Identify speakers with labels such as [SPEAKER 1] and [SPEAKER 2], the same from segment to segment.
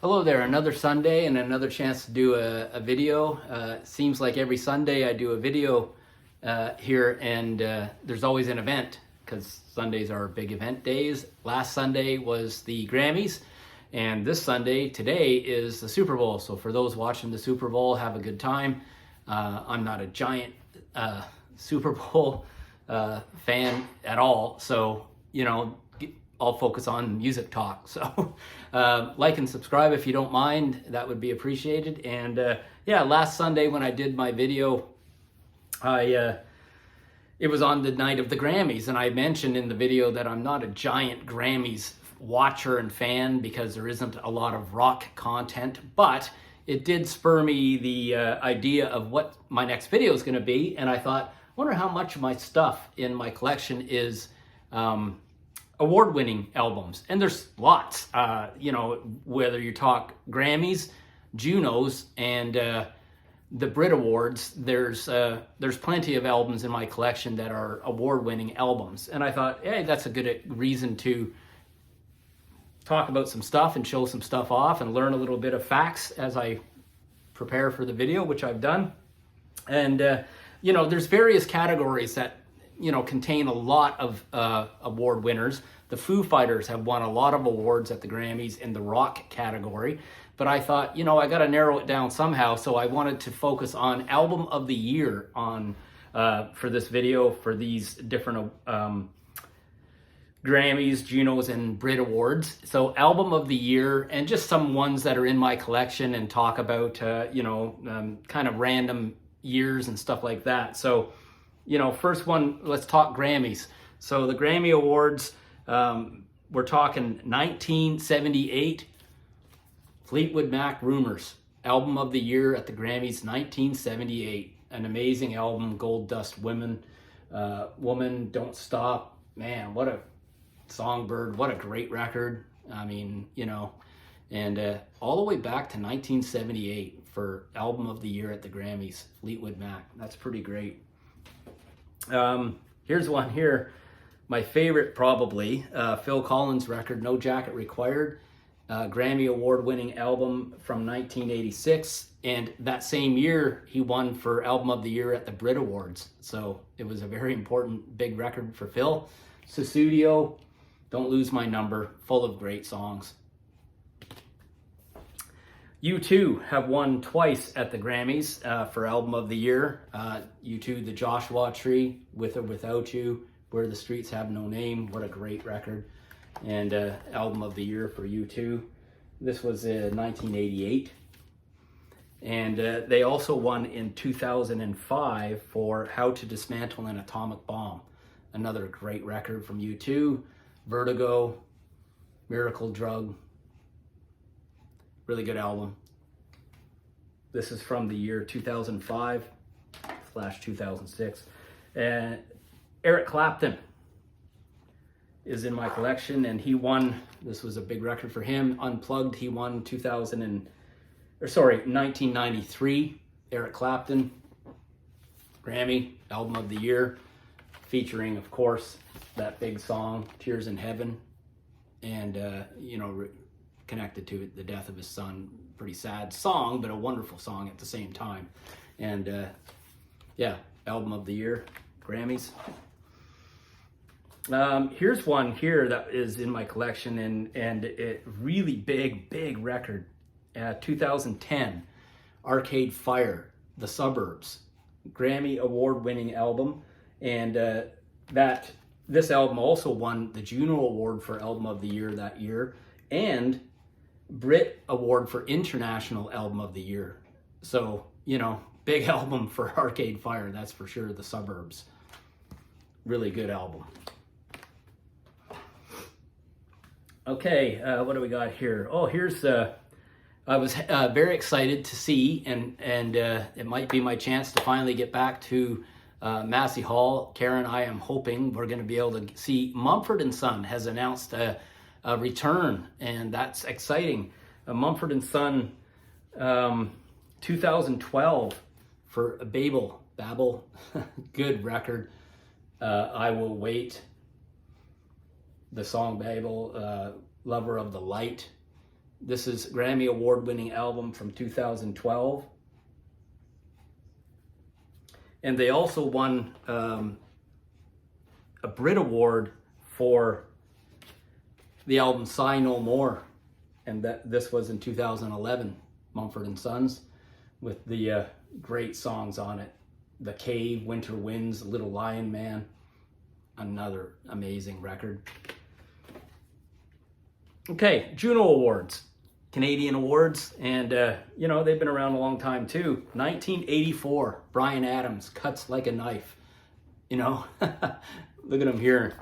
[SPEAKER 1] Hello there, another Sunday and another chance to do a video. Seems like every Sunday I do a video here, and there's always an event because Sundays are big event days. Last Sunday was the Grammys, and this Sunday, today, is the Super Bowl. So for those watching the Super Bowl, have a good time. I'm not a giant Super Bowl fan at all, so I'll focus on music talk. So like and subscribe if you don't mind, that would be appreciated. And yeah, last Sunday when I did my video, it was on the night of the Grammys, and I mentioned in the video that I'm not a giant Grammys watcher and fan because there isn't a lot of rock content, but it did spur me the idea of what my next video is going to be. And I thought, I wonder how much of my stuff in my collection is award-winning albums. And there's lots, whether you talk Grammys, Junos, and the Brit Awards, there's plenty of albums in my collection that are award-winning albums. And I thought, hey, that's a good reason to talk about some stuff and show some stuff off and learn a little bit of facts as I prepare for the video, which I've done. And, there's various categories that contain a lot of award winners. The Foo Fighters have won a lot of awards at the Grammys in the rock category, but I thought, I got to narrow it down somehow, so I wanted to focus on Album of the Year for this video, for these different Grammys, Junos, and Brit Awards. So Album of the Year, and just some ones that are in my collection, and talk about, kind of random years and stuff like that. So first one, let's talk Grammys. So the Grammy Awards, we're talking 1978, Fleetwood Mac, Rumors, Album of the Year at the Grammys, 1978. An amazing album, Gold Dust Women, Woman, Don't Stop. Man, what a songbird, what a great record. I mean, and all the way back to 1978 for Album of the Year at the Grammys, Fleetwood Mac. That's pretty great. Here's one here, my favorite probably, Phil Collins record, No Jacket Required, Grammy Award-winning album from 1986, and that same year he won for Album of the Year at the Brit Awards, so it was a very important big record for Phil. Sussudio, Don't Lose My Number, full of great songs. U2 have won twice at the Grammys for Album of the Year. U2, The Joshua Tree, With or Without You, Where the Streets Have No Name, what a great record. And Album of the Year for U2. This was 1988. And they also won in 2005 for How to Dismantle an Atomic Bomb. Another great record from U2. Vertigo, Miracle Drug. Really good album. This is from the year 2005/2006. And Eric Clapton is in my collection, and he won, this was a big record for him, Unplugged. He won 1993. Eric Clapton, Grammy, Album of the Year, featuring, of course, that big song, Tears in Heaven, and, connected to the death of his son. Pretty sad song, but a wonderful song at the same time. And yeah, Album of the Year, Grammys. Here's one here that is in my collection, and it really big record. 2010, Arcade Fire, The Suburbs, Grammy Award-winning album, and this album also won the Juno Award for Album of the Year that year, and Brit Award for International Album of the Year. So, big album for Arcade Fire, that's for sure. The Suburbs, really good album. Okay, what do we got here? Oh, here's I was very excited to see, and it might be my chance to finally get back to Massey Hall. Karen, I am hoping we're going to be able to see Mumford & Son has announced a return, and that's exciting. Mumford & Son 2012 for Babel, good record. I Will Wait, the song Babel, Lover of the Light, This is Grammy Award-winning album from 2012. And they also won a Brit Award for the album Sigh No More. And this was in 2011, Mumford & Sons, with the great songs on it. The Cave, Winter Winds, Little Lion Man, another amazing record. Okay, Juno Awards, Canadian awards, and you know, they've been around a long time too. 1984, Bryan Adams, Cuts Like a Knife. You know, look at him here.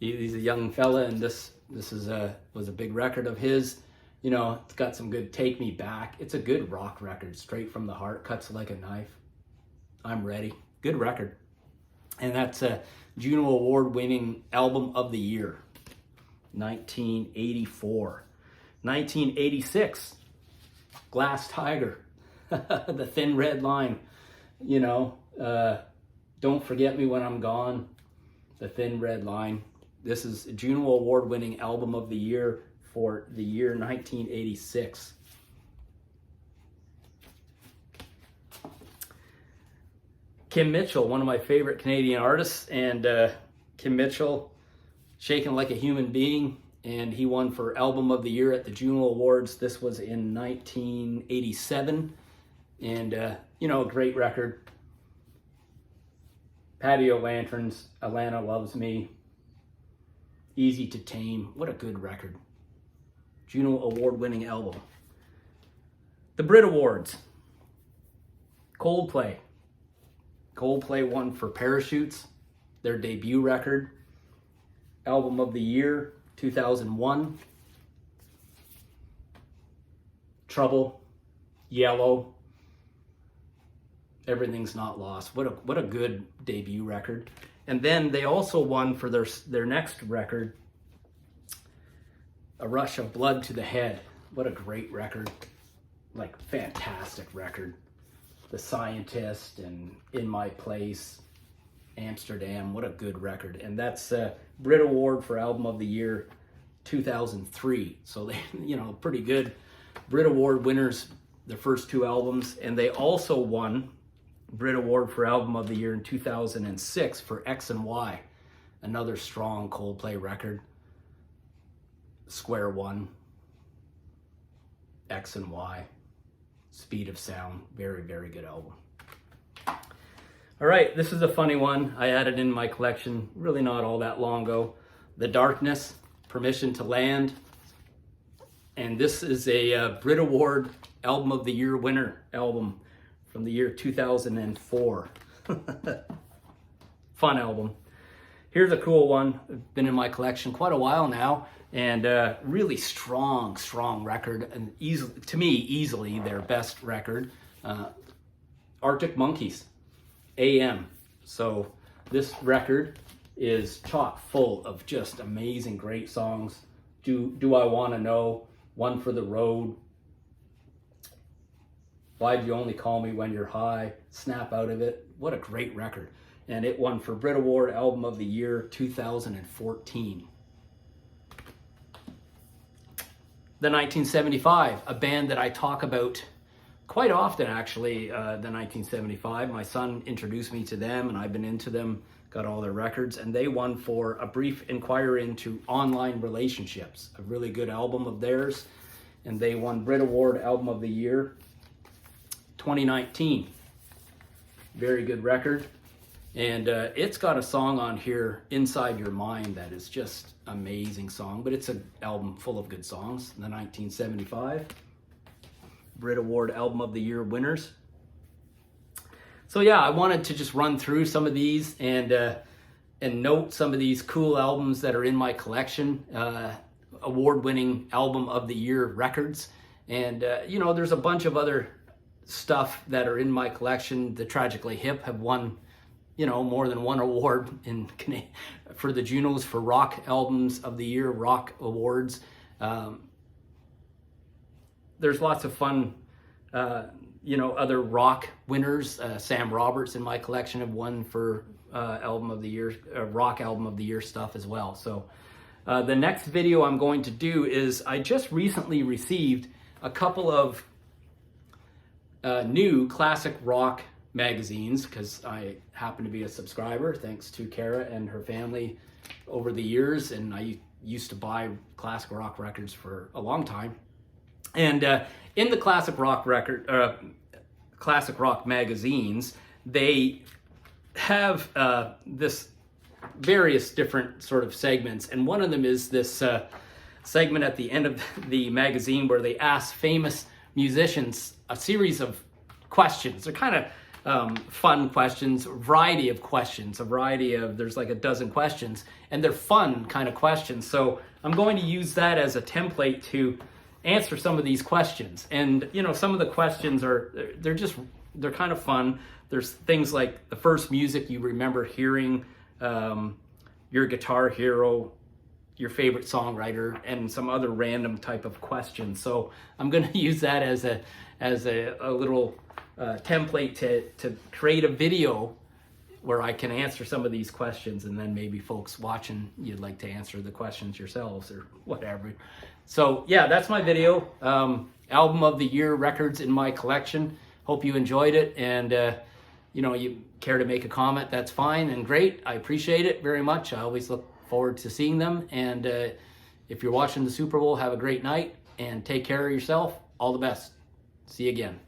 [SPEAKER 1] He's a young fella, and this was a big record of his. You know, it's got some good Take Me Back. It's a good rock record, straight from the heart, Cuts Like a Knife. I'm Ready. Good record. And that's a Juno Award-winning Album of the Year, 1984. 1986, Glass Tiger, The Thin Red Line. You know, Don't Forget Me When I'm Gone, The Thin Red Line. This is a Juno Award-winning Album of the Year for the year 1986. Kim Mitchell, one of my favorite Canadian artists, and Kim Mitchell, Shaken Like a Human Being, and he won for Album of the Year at the Juno Awards. This was in 1987, and you know, a great record. Patio Lanterns, Alana Loves Me, Easy to Tame. What a good record. Juno Award-winning album. The Brit Awards. Coldplay. Coldplay won for Parachutes, their debut record. Album of the Year, 2001. Trouble, Yellow, Everything's Not Lost. What a good debut record. And then they also won for their next record, A Rush of Blood to the Head. What a great record. Like, fantastic record. The Scientist and In My Place, Amsterdam. What a good record. And that's Brit Award for Album of the Year 2003. So they, you know, pretty good Brit Award winners, their first two albums. And they also won Brit Award for Album of the Year in 2006 for X and Y, another strong Coldplay record. Square One, X and Y, Speed of Sound, very, very good album. All right, this is a funny one. I added in my collection really not all that long ago. The Darkness, Permission to Land. And this is a Brit Award Album of the Year winner album from the year 2004. Fun album. Here's a cool one. Been in my collection quite a while now, and really strong record, and easily their best record. Arctic Monkeys, AM. So this record is chock full of just amazing, great songs. Do I Want to Know, One for the Road, Why'd You Only Call Me When You're High, Snap Out of It. What a great record. And it won for Brit Award Album of the Year 2014. The 1975, a band that I talk about quite often, actually. The 1975, my son introduced me to them, and I've been into them, got all their records, and they won for A Brief Inquiry into Online Relationships, a really good album of theirs, and they won Brit Award Album of the Year 2019. Very good record. And it's got a song on here, Inside Your Mind, that is just amazing song, but it's an album full of good songs. The 1975 Brit Award Album of the Year winners. So yeah, I wanted to just run through some of these and note some of these cool albums that are in my collection, award-winning Album of the Year records. And you know, there's a bunch of other stuff that are in my collection. The Tragically Hip have won, you know, more than one award for the Junos for Rock Albums of the Year, Rock Awards. There's lots of fun, you know, other rock winners. Sam Roberts in my collection have won for Album of the Year, Rock Album of the Year stuff as well. So The next video I'm going to do is I just recently received a couple of new classic rock magazines because I happen to be a subscriber thanks to Kara and her family over the years, and I used to buy classic rock records for a long time. And in the classic rock magazines, they have this various different sort of segments, and one of them is this segment at the end of the magazine where they ask famous musicians a series of questions. They're kind of fun questions, a variety of questions, there's like a dozen questions, and they're fun kind of questions. So I'm going to use that as a template to answer some of these questions. And you know, some of the questions they're kind of fun. There's things like the first music you remember hearing, your guitar hero, your favorite songwriter, and some other random type of questions. So I'm going to use that as a little template to create a video where I can answer some of these questions, and then maybe folks watching, you'd like to answer the questions yourselves or whatever. So yeah, that's my video. Album of the year records in my collection. Hope you enjoyed it, and you know, you care to make a comment, that's fine and great. I appreciate it very much. I always look forward to seeing them. And if you're watching the Super Bowl, have a great night and take care of yourself. All the best. See you again.